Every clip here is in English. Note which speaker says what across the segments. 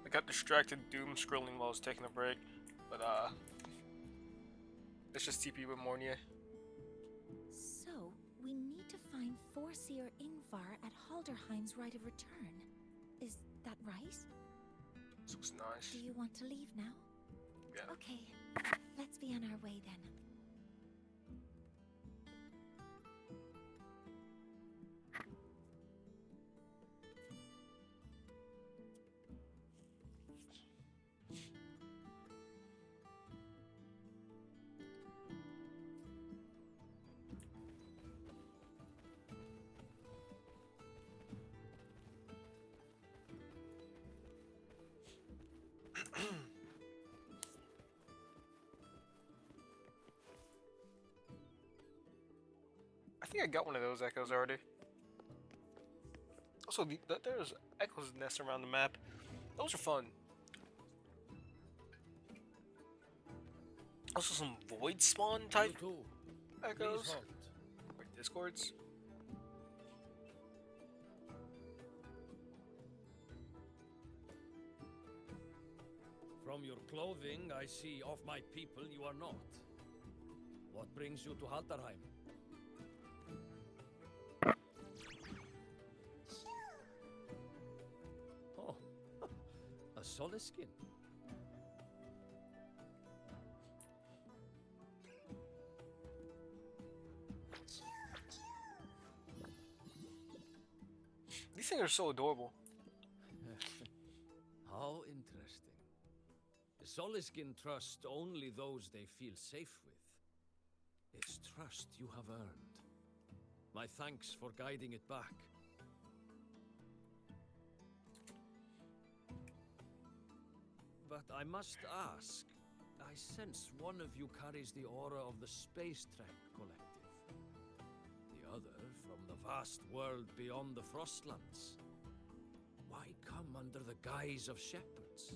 Speaker 1: I got distracted doom scrolling while I was taking a break, but let's just TP with Mornye.
Speaker 2: So, we need to find Forseer Ingvar at Halderheim's right of return. Is that right?
Speaker 1: This was nice.
Speaker 2: Do you want to leave now?
Speaker 1: Yeah.
Speaker 2: Okay, let's be on our way then.
Speaker 1: I think I got one of those echoes already. Also, there's echoes nests around the map. Those are fun. Also, some void spawn type echoes. Wait, discords.
Speaker 3: From your clothing, I see of my people you are not. What brings you to Halderheim? Oh, a Soliskin.
Speaker 1: These things are so adorable.
Speaker 3: How interesting. The Soliskin trust only those they feel safe with. It's trust you have earned. My thanks for guiding it back. But I must ask, I sense one of you carries the aura of the Space Trek Collective. The other from the vast world beyond the Frostlands. Why come under the guise of Shepards?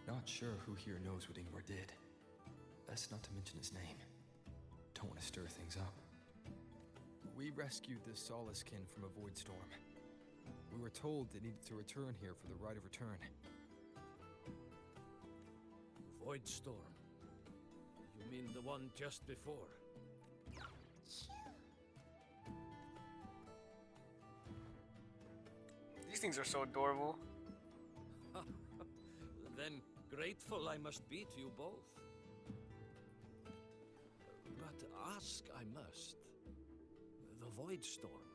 Speaker 4: Not sure who here knows what Ingvar did. Best not to mention his name. Don't want to stir things up. We rescued the Soliskin from a void storm. We were told they needed to return here for the right of return.
Speaker 3: Void storm. You mean the one just before?
Speaker 1: These things are so adorable.
Speaker 3: Then grateful I must be to you both. But ask I must. The Void Storm.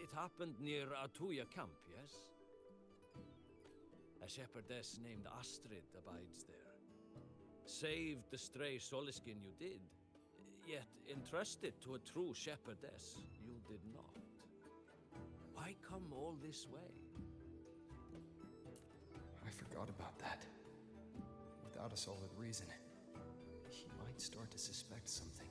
Speaker 3: It happened near Atuya camp, yes? A shepherdess named Astrid abides there. Saved the stray Soliskin you did, yet entrusted to a true shepherdess you did not. Why come all this way?
Speaker 4: I forgot about that. Without a solid reason, he might start to suspect something.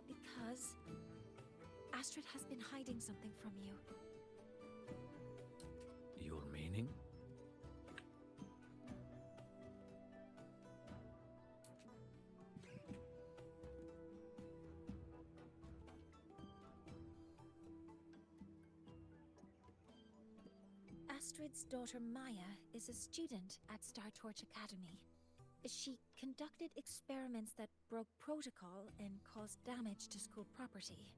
Speaker 2: Because Astrid has been hiding something from you.
Speaker 3: Your meaning?
Speaker 2: Astrid's daughter Maya is a student at Star Torch Academy. She conducted experiments that broke protocol and caused damage to school property.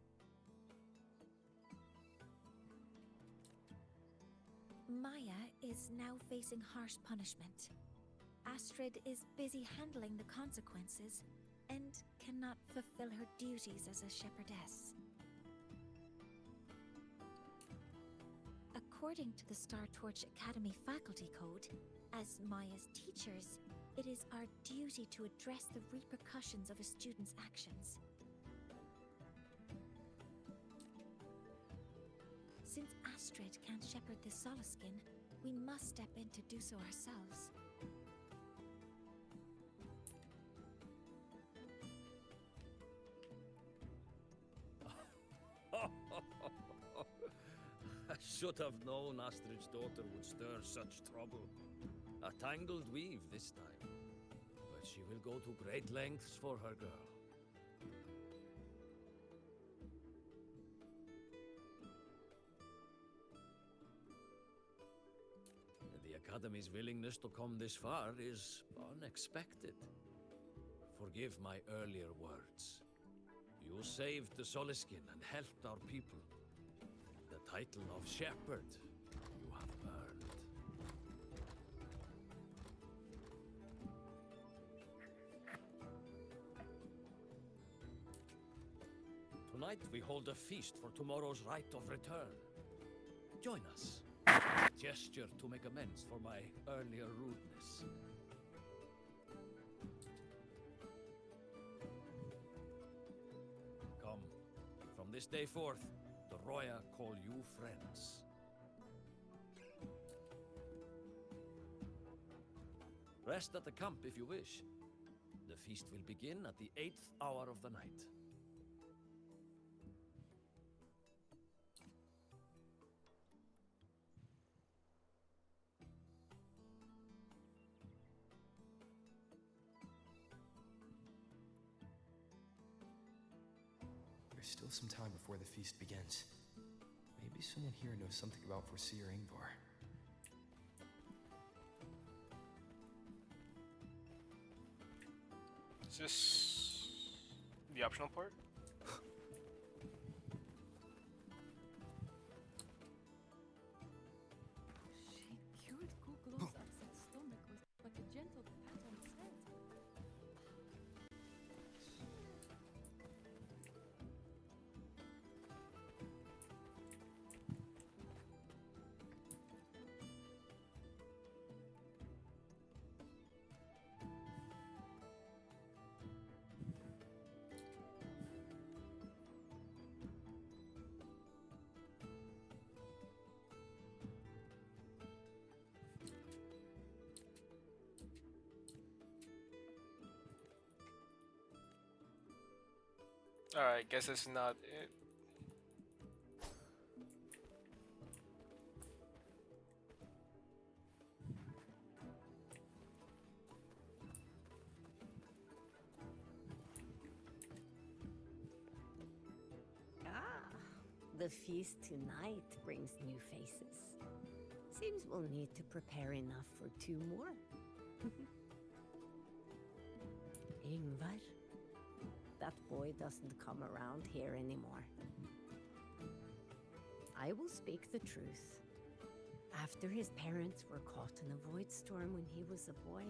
Speaker 2: Maya is now facing harsh punishment. Astrid is busy handling the consequences and cannot fulfill her duties as a shepherdess. According to the Star Torch Academy faculty code, as Maya's teachers, it is our duty to address the repercussions of a student's actions. Since Astrid can't shepherd the Soliskin, we must step in to do so ourselves.
Speaker 3: I should have known Astrid's daughter would stir such trouble. A tangled weave this time. But she will go to great lengths for her girl. Academy's willingness to come this far is unexpected. Forgive my earlier words. You saved the Soliskin and helped our people. The title of Shepherd you have earned. Tonight we hold a feast for tomorrow's rite of return. Join us. A gesture to make amends for my earlier rudeness. Come. From this day forth, the Roya call you friends. Rest at the camp if you wish. The feast will begin at the 8th hour of the night.
Speaker 4: There's still some time before the feast begins. Maybe someone here knows something about Foreseer Ingvar.
Speaker 1: Is this the optional part?
Speaker 5: She cured Kukul's upset stomach with like a gentle pat on its head.
Speaker 1: Alright, guess it's not it.
Speaker 6: The feast tonight brings new faces. Seems we'll need to prepare enough for 2 more. Ingvar? That boy doesn't come around here anymore. I will speak the truth. After his parents were caught in a void storm when he was a boy,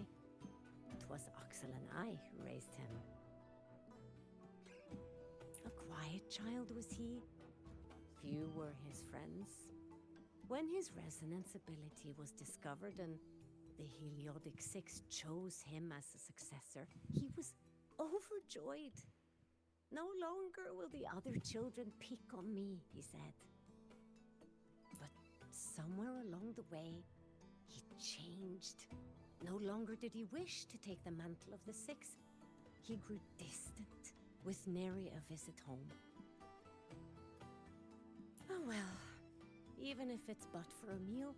Speaker 6: it was Axel and I who raised him. A quiet child was he. Few were his friends. When his resonance ability was discovered and the Heliodic Six chose him as a successor, he was overjoyed. No longer will the other children pick on me, he said. But somewhere along the way, he changed. No longer did he wish to take the mantle of the Six. He grew distant, with nary a visit home. Oh well, even if it's but for a meal,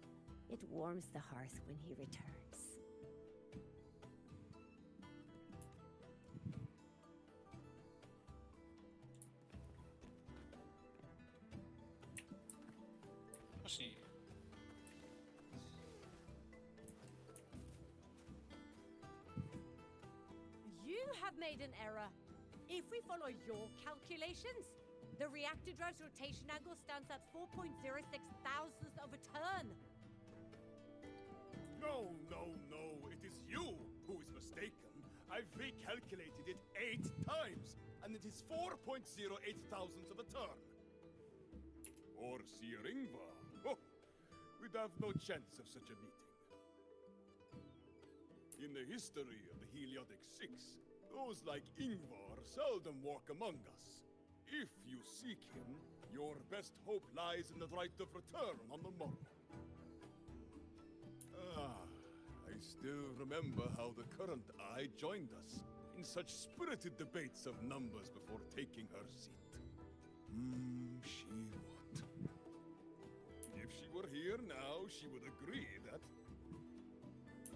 Speaker 6: it warms the hearth when he returns.
Speaker 1: Let's see.
Speaker 7: You have made an error. If we follow your calculations, the reactor drive's rotation angle stands at 4.06 thousandths of a turn.
Speaker 8: No, no, no. It is you who is mistaken. I've recalculated it 8 times, and it is 4.08 thousandths of a turn. Or Seer Ingvar. Oh, we'd have no chance of such a meeting. In the history of the Heliodic Six, those like Ingvar seldom walk among us. If you seek him, your best hope lies in the right of return on the morrow. I still remember how the current eye joined us in such spirited debates of numbers before taking her seat. She would. If she were here now, she would agree that...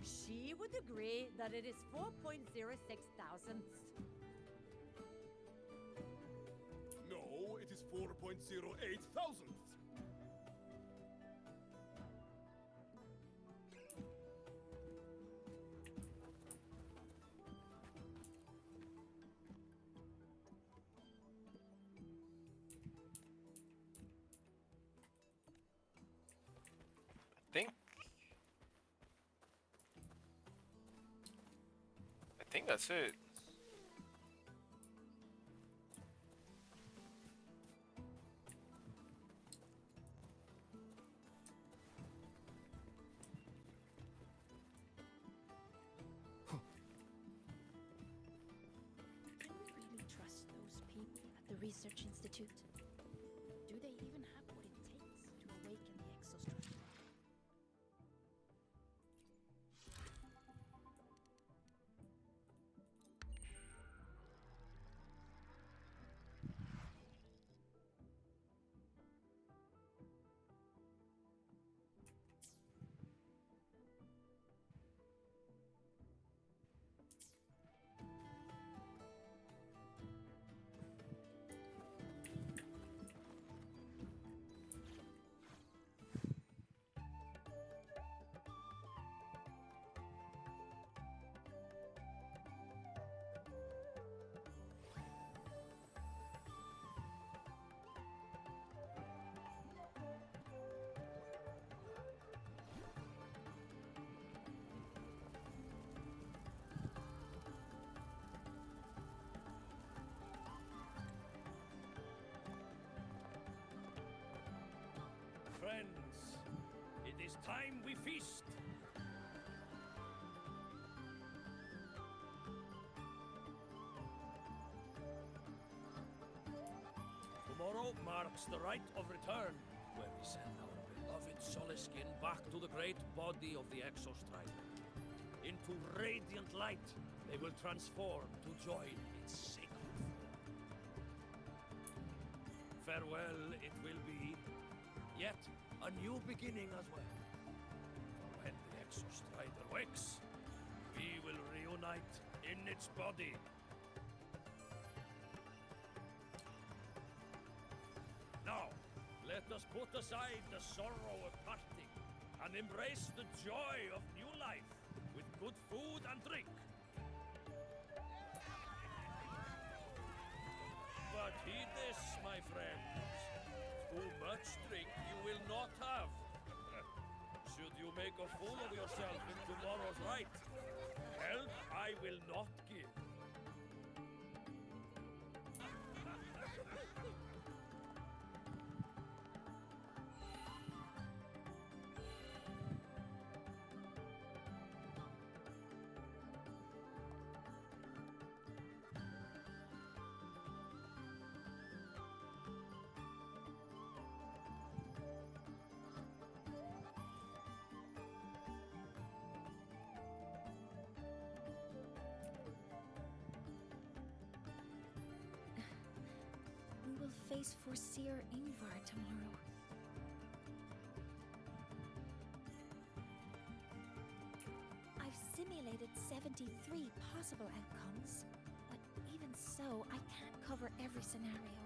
Speaker 7: She would agree that it is 4.06 thousandths.
Speaker 8: No, it is 4.08 thousandths.
Speaker 1: think that's it.
Speaker 2: Can we really trust those people at the Research Institute? Do they even have what it takes to awaken the exostructure?
Speaker 3: Friends, it is time we feast. Tomorrow marks the rite of return, where we send our beloved Soleskin back to the great body of the Exostrider. Into radiant light, they will transform to join its sacred flow. Farewell it will be, yet a new beginning as well. For when the Exostrider wakes, we will reunite in its body. Now, let us put aside the sorrow of parting and embrace the joy of new life with good food and drink. But heed this, my friends. Too much drink you will not have. Should you make a fool of yourself in tomorrow's rite, help I will not give.
Speaker 2: We will face Forseer Ingvar tomorrow. I've simulated 73 possible outcomes, but even so, I can't cover every scenario.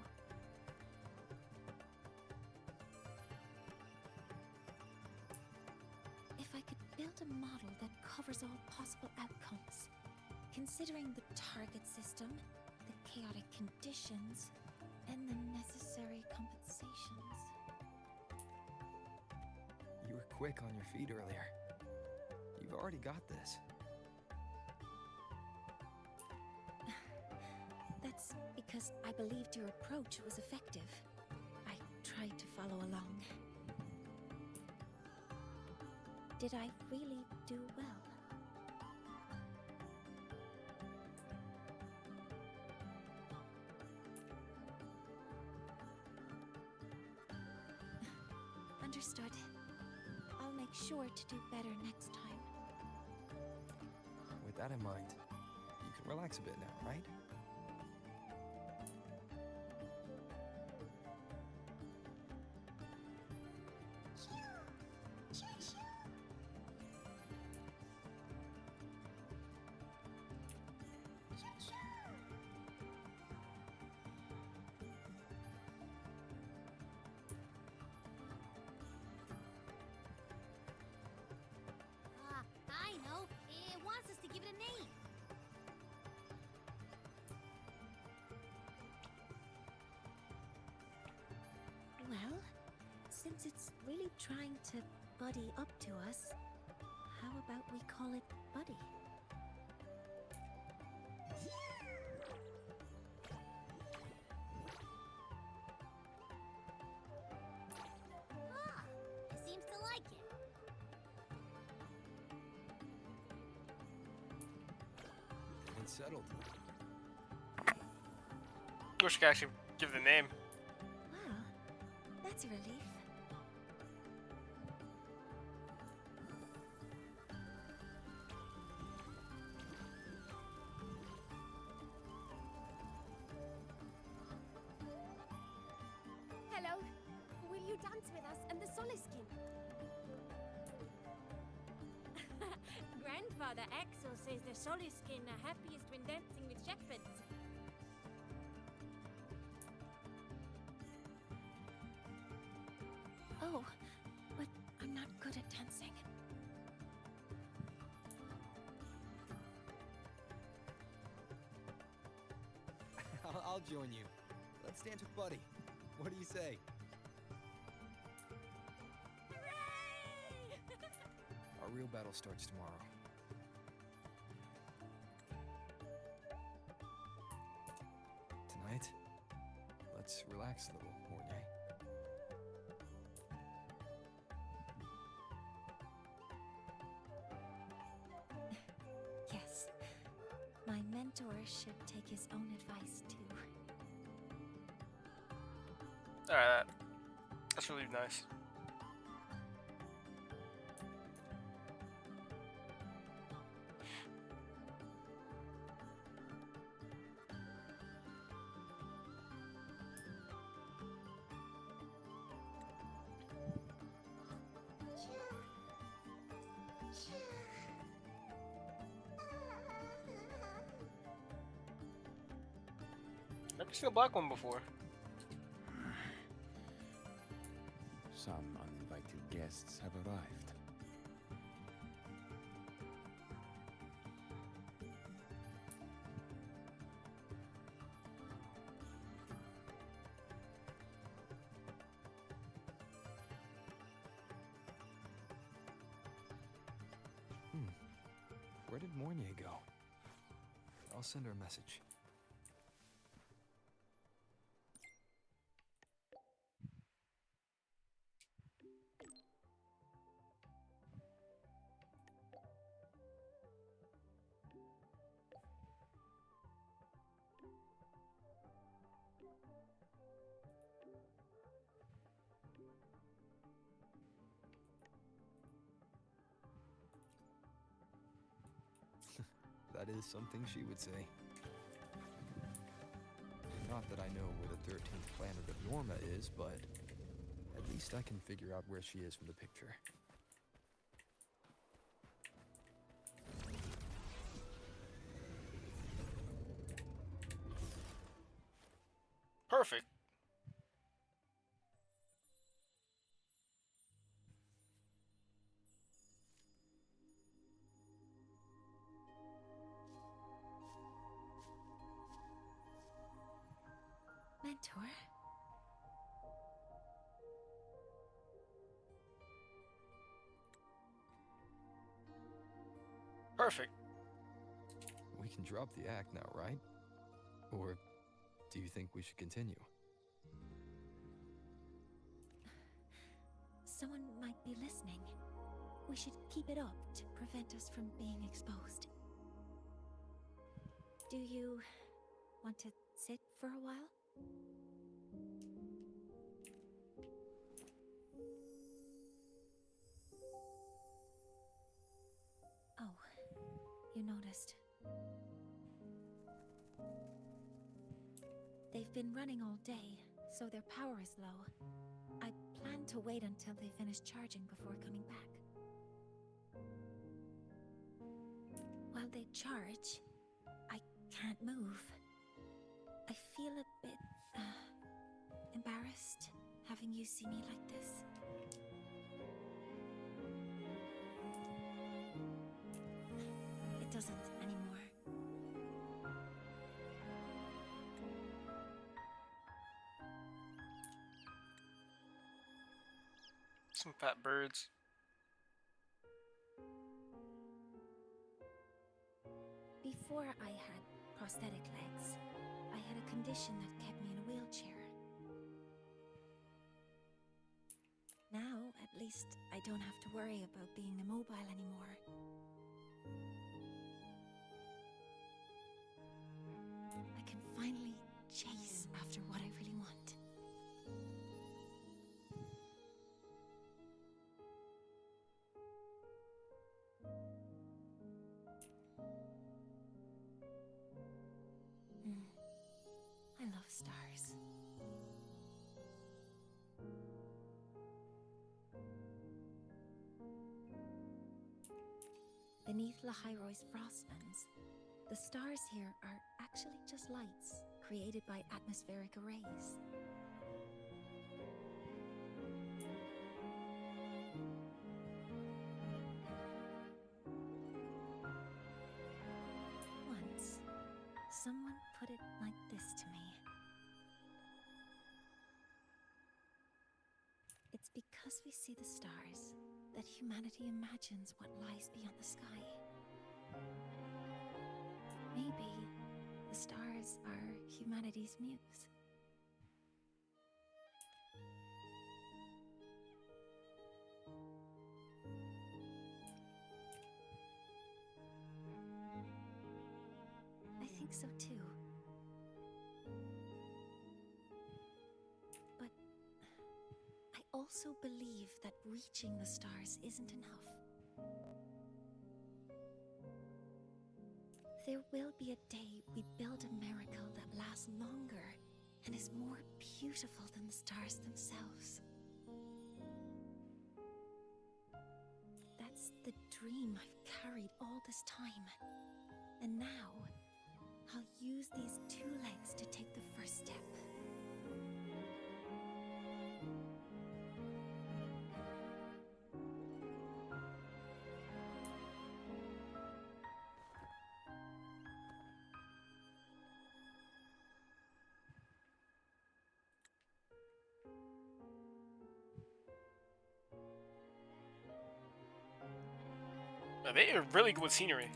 Speaker 2: If I could build a model that covers all possible outcomes, considering the target system, the chaotic conditions, and the necessary compensations.
Speaker 4: You were quick on your feet earlier. You've already got this.
Speaker 2: That's because I believed your approach was effective. I tried to follow along. Did I really do well? Understood. I'll make sure to do better next time.
Speaker 4: With that in mind, you can relax a bit now, right?
Speaker 7: I know. It wants us to give it a name.
Speaker 2: Well, since it's really trying to buddy up to us, how about we call it Buddy?
Speaker 4: settled.
Speaker 1: Wish I could actually give the name.
Speaker 2: Well, that's a relief.
Speaker 5: Hello. Will you dance with us and the Soliskin?
Speaker 6: Grandfather Axel says the Soliskin are happiest when dancing with Shepards.
Speaker 2: Oh, but I'm not good at dancing.
Speaker 4: I'll join you. Let's dance with Buddy. What do you say? Our real battle starts tomorrow. Tonight, let's relax a little, Mornye.
Speaker 2: Yes. My mentor should take his own advice too.
Speaker 1: Alright, that's really nice. Never seen a black one before.
Speaker 9: Some uninvited guests have arrived.
Speaker 4: Where did Mornye go? I'll send her a message. That is something she would say. Not that I know where the 13th planet of Norma is, but at least I can figure out where she is from the picture.
Speaker 1: Perfect.
Speaker 2: Mentor?
Speaker 1: Perfect.
Speaker 4: We can drop the act now, right? Or do you think we should continue?
Speaker 2: Someone might be listening. We should keep it up to prevent us from being exposed. Do you want to sit for a while? Oh, you noticed. They've been running all day, so their power is low. I plan to wait until they finish charging before coming back. While they charge, I can't move. I feel a bit, embarrassed having you see me like this. It doesn't anymore.
Speaker 1: Some fat birds.
Speaker 2: Before I had prosthetic legs, I had a condition that kept me in a wheelchair. Now, at least, I don't have to worry about being immobile anymore. stars. Beneath Lahairoy's frostlands, the stars here are actually just lights created by atmospheric arrays. Once, someone put it like this to me. It's because we see the stars that humanity imagines what lies beyond the sky. Maybe the stars are humanity's muse. I think so too. But I also believe that reaching the stars isn't enough. There will be a day we build a miracle that lasts longer and is more beautiful than the stars themselves. That's the dream I've carried all this time. And now, I'll use these 2 legs to take the first step.
Speaker 1: Now, they are really good with scenery.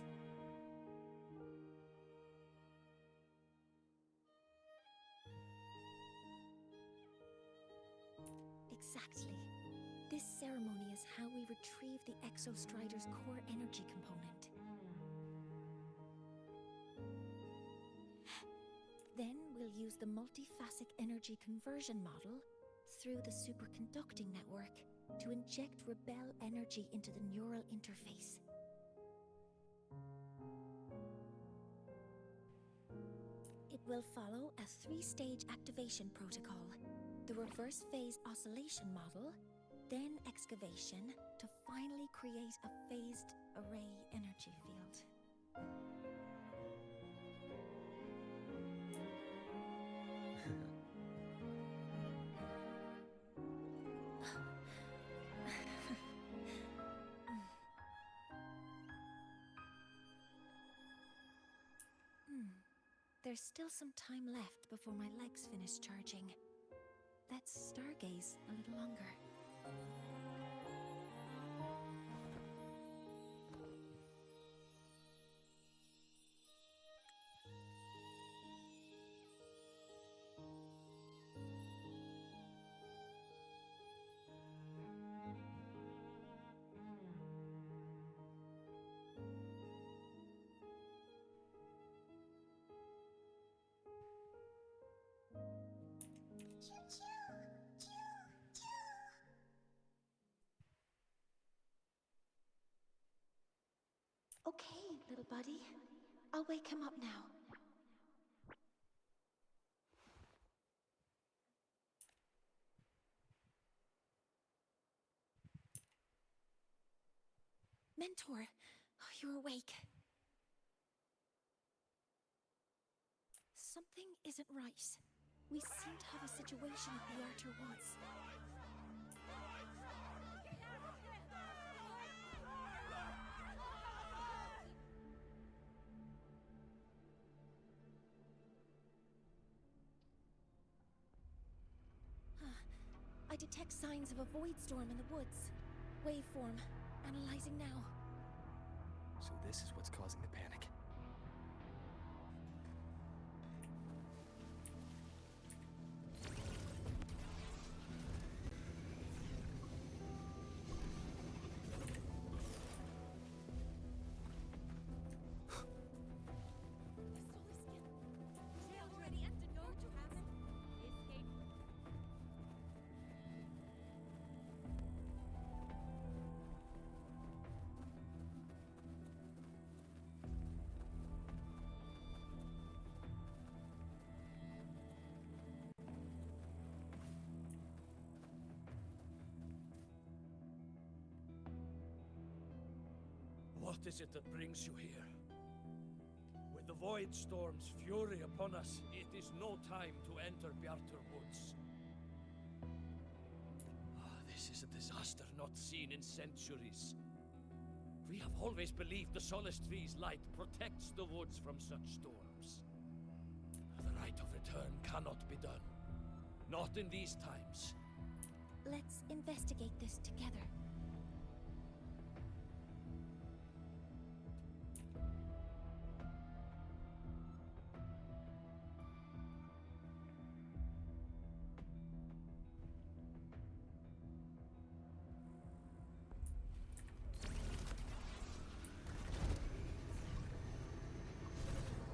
Speaker 2: Exactly. This ceremony is how we retrieve the Exostrider's core energy component. Then we'll use the multiphasic energy conversion model through the superconducting network to inject rebel energy into the neural interface. It will follow a 3-stage activation protocol. The reverse phase oscillation model, then excavation to finally create a phased array energy field. There's still some time left before my legs finish charging. Let's stargaze a little longer. Okay, little buddy. I'll wake him up now. Mentor, you're awake. Something isn't right. We seem to have a situation at the Outer Woods. I detect signs of a void storm in the woods. Waveform. Analyzing now.
Speaker 4: So this is what's causing the panic.
Speaker 3: What is it that brings you here? With the Void Storm's fury upon us, it is no time to enter Bjartur Woods. This is a disaster not seen in centuries. We have always believed the Solace Tree's light protects the woods from such storms. The right of return cannot be done. Not in these times.
Speaker 2: Let's investigate this together.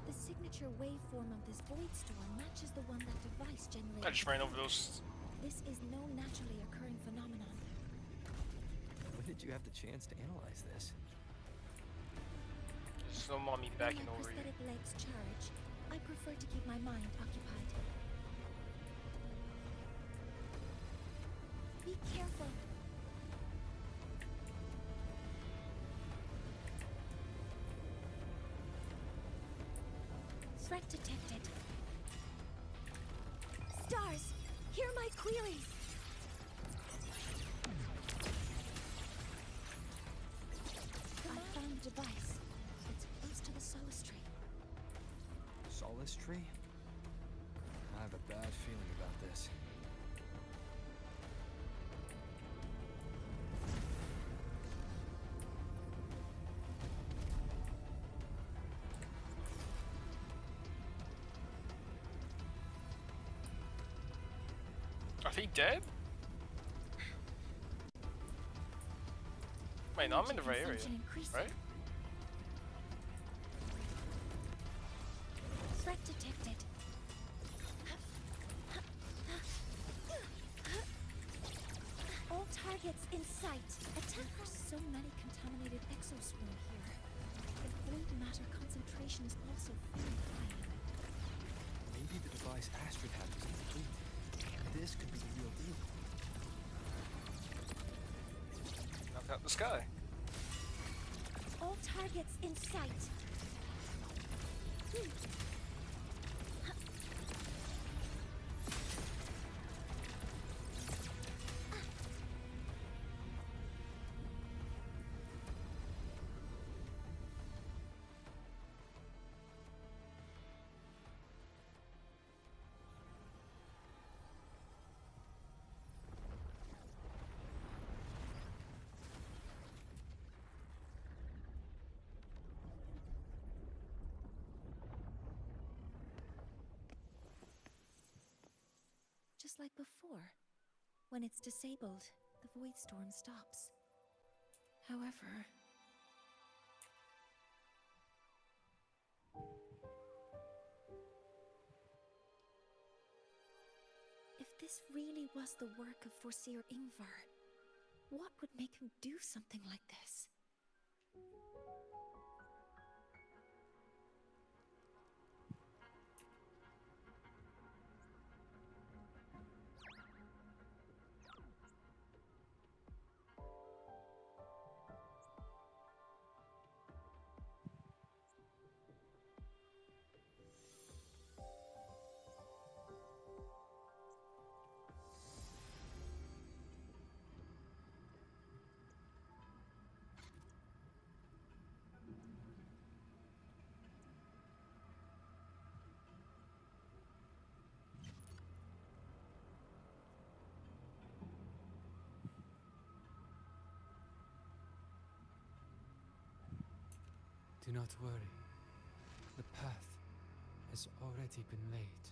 Speaker 2: The signature waveform of this void storm matches the one that device generated.
Speaker 1: I just ran over those.
Speaker 2: This is no naturally occurring phenomenon.
Speaker 4: When did you have the chance to analyze this?
Speaker 1: There's no mommy backing
Speaker 2: When my
Speaker 1: over you.
Speaker 2: prosthetic legs charge, I prefer to keep my mind occupied. Be careful. Threat detected. Stars, hear my queries. I found the device. It's close to the Solace Tree.
Speaker 4: Solace Tree? I have a bad feeling about this.
Speaker 1: Are they dead? Wait, no, I'm in the right area,
Speaker 2: Consumption increasing.
Speaker 1: right?
Speaker 2: Threat detected. All targets in sight. Attackers. So many contaminated exoswarm here. The void matter concentration is also very high.
Speaker 4: Maybe the device Astrid had was incomplete. This could be the real deal.
Speaker 1: Knock out the sky.
Speaker 2: All targets in sight. Just like before. When it's disabled, the void storm stops. However... if this really was the work of Foreseer Ingvar, what would make him do something like this?
Speaker 10: Do not worry. The path has already been laid.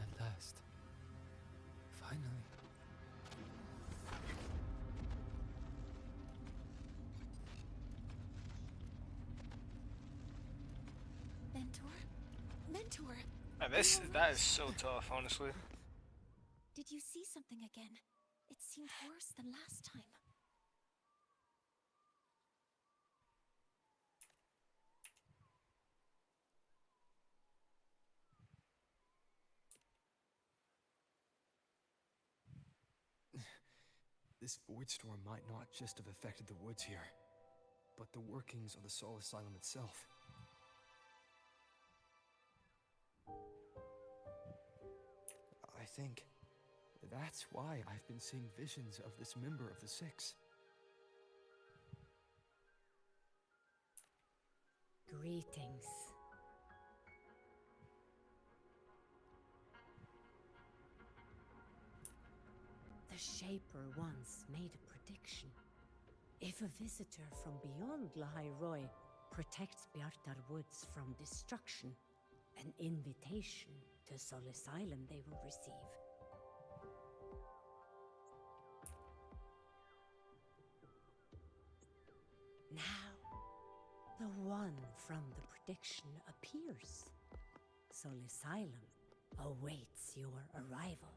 Speaker 10: At last. Finally.
Speaker 2: Mentor? Mentor!
Speaker 1: And that is so tough, honestly.
Speaker 2: Did you see something again? It seemed worse than last time.
Speaker 4: This void storm might not just have affected the woods here, but the workings of the Soul Asylum itself. I think that's why I've been seeing visions of this member of the Six.
Speaker 6: Greetings. The Shaper once made a prediction. If a visitor from beyond Lahai Roy protects Bjartar Woods from destruction, an invitation to Sol Asylum they will receive. Now, the one from the prediction appears. Sol Asylum awaits your arrival.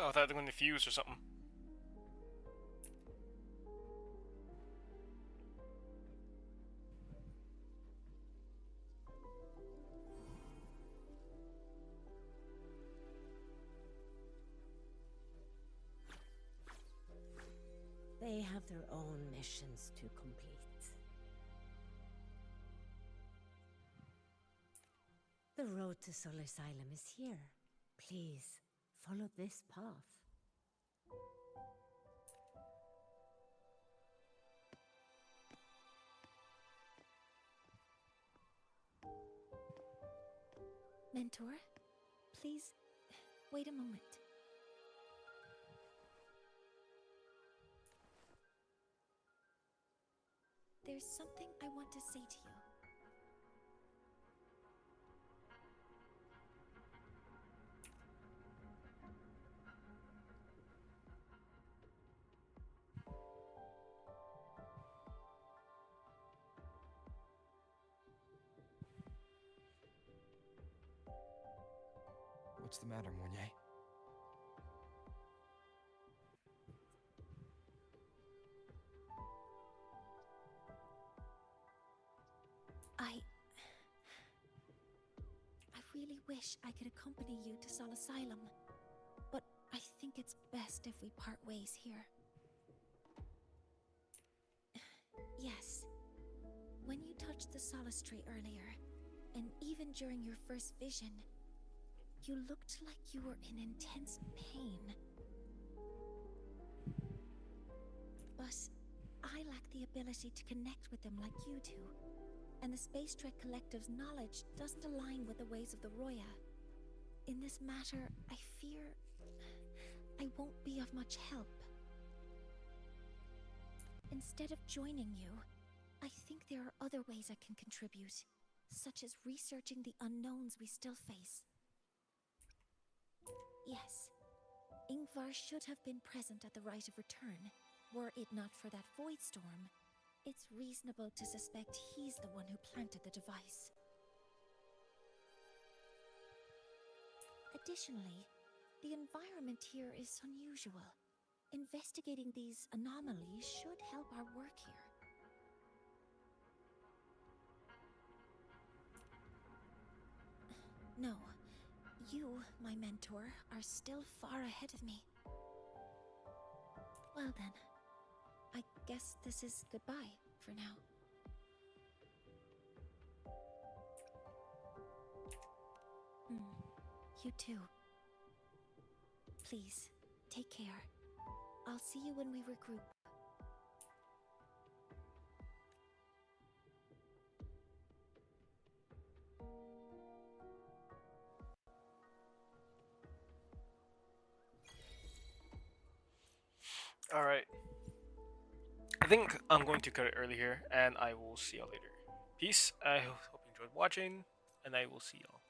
Speaker 1: Oh, I thought they were going to fuse or something.
Speaker 6: They have their own missions to complete. The road to Sol Asylum is here. Please, follow this path.
Speaker 2: Mentor, please, wait a moment. There's something I want to say to you.
Speaker 4: What's the matter, Mornye?
Speaker 2: I really wish I could accompany you to Sol Asylum, but I think it's best if we part ways here. Yes, when you touched the Solace Tree earlier, and even during your first vision, you looked like you were in intense pain. But I lack the ability to connect with them like you do. And the Space Trek Collective's knowledge doesn't align with the ways of the Roya. In this matter, I fear I won't be of much help. Instead of joining you, I think there are other ways I can contribute, such as researching the unknowns we still face. Yes, Ingvar should have been present at the Rite of Return, were it not for that void storm. It's reasonable to suspect he's the one who planted the device. Additionally, the environment here is unusual. Investigating these anomalies should help our work here. No, you, my mentor, are still far ahead of me. Well then, I guess this is goodbye for now. You too. Please, take care. I'll see you when we regroup.
Speaker 1: Alright. I think I'm going to cut it early here, and I will see y'all later. Peace. I hope you enjoyed watching, and I will see y'all.